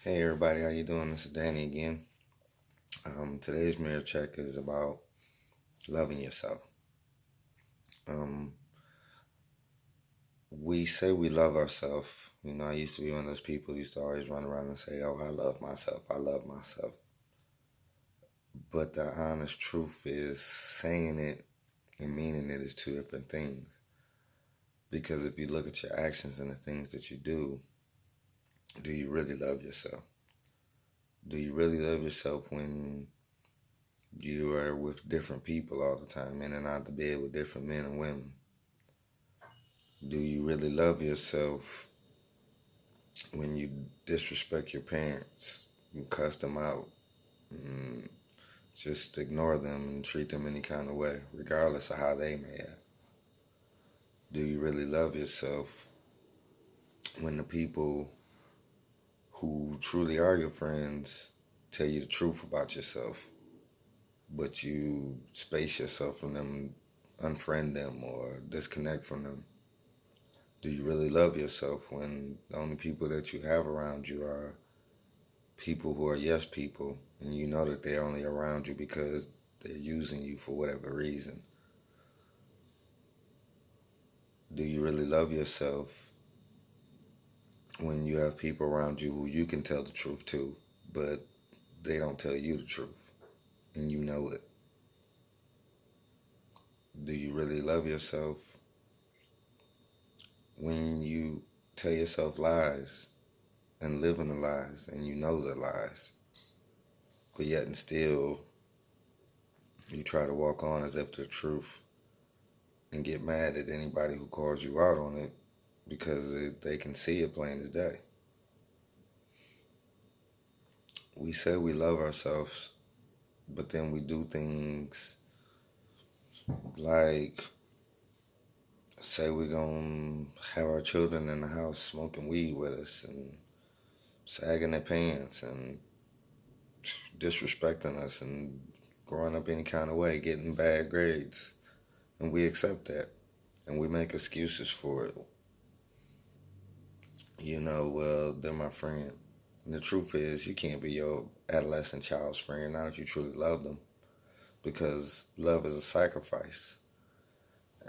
Hey everybody, how you doing? This is Danny again. Today's mirror check is about loving yourself. Um, we say we love ourselves. I used to be one of those people who used to always run around and say, "Oh, I love myself. I love myself." But the honest truth is, saying it and meaning it is two different things. Because if you look at your actions and the things that you do you really love yourself? Do you really love yourself when you are with different people all the time, in and out the bed with different men and women? Do you really love yourself when you disrespect your parents, you cuss them out, and just ignore them and treat them any kind of way, regardless of how they may have? Do you really love yourself when the people who truly are your friends tell you the truth about yourself, but you space yourself from them, unfriend them, or disconnect from them? Do you really love yourself when the only people that you have around you are people who are yes people, and you know that they're only around you because they're using you for whatever reason? Do you really love yourself when you have people around you who you can tell the truth to, but they don't tell you the truth, and you know it? Do you really love yourself when you tell yourself lies and live in the lies, and you know the lies, but yet and still you try to walk on as if the truth and get mad at anybody who calls you out on it because they can see it plain as day? We say we love ourselves, but then we do things like say we're going to have our children in the house smoking weed with us and sagging their pants and disrespecting us and growing up any kind of way, getting bad grades. And we accept that and we make excuses for it. Well, they're my friend. And the truth is, you can't be your adolescent child's friend, not if you truly love them, because love is a sacrifice.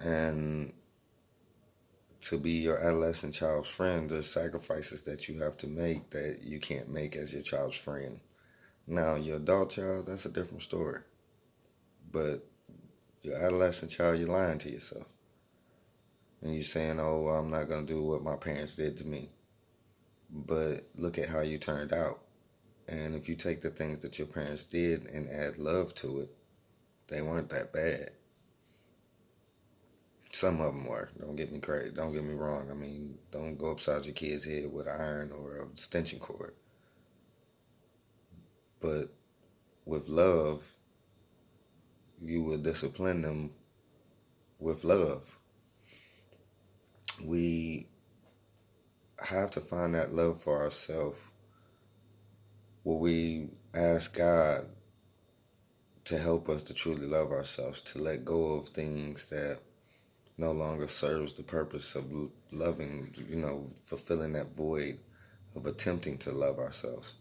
And to be your adolescent child's friend, there's sacrifices that you have to make that you can't make as your child's friend. Now, your adult child, that's a different story. But your adolescent child, you're lying to yourself. And you're saying, oh, well, I'm not going to do what my parents did to me. But look at how you turned out. And if you take the things that your parents did and add love to it, they weren't that bad. Some of them were. Don't get me crazy. Don't get me wrong. I mean, don't go upside your kid's head with an iron or a extension cord. But with love, you will discipline them with love. We have to find that love for ourselves where we ask God to help us to truly love ourselves, to let go of things that no longer serves the purpose of loving, fulfilling that void of attempting to love ourselves.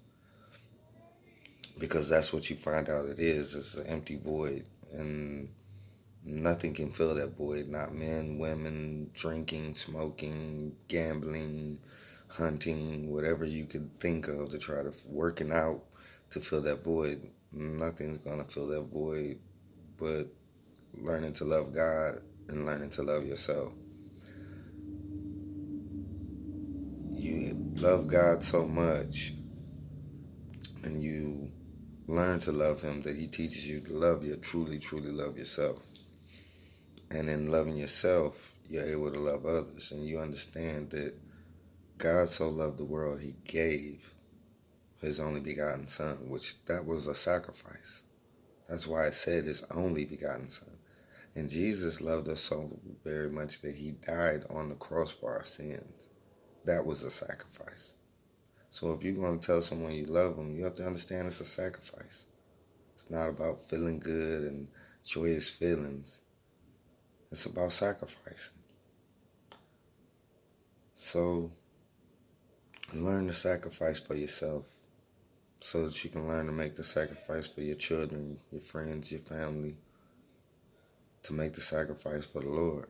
Because that's what you find out it is. It's an empty void. And nothing can fill that void. Not men, women, drinking, smoking, gambling, hunting, whatever you could think of to try to working out to fill that void. Nothing's going to fill that void but learning to love God and learning to love yourself. You love God so much and you learn to love him that he teaches you to love you, truly, truly love yourself. And in loving yourself, you're able to love others. And you understand that God so loved the world, he gave his only begotten son, which that was a sacrifice. That's why it said his only begotten son. And Jesus loved us so very much that he died on the cross for our sins. That was a sacrifice. So if you're going to tell someone you love them, you have to understand it's a sacrifice. It's not about feeling good and joyous feelings. It's about sacrificing. So learn to sacrifice for yourself so that you can learn to make the sacrifice for your children, your friends, your family, to make the sacrifice for the Lord.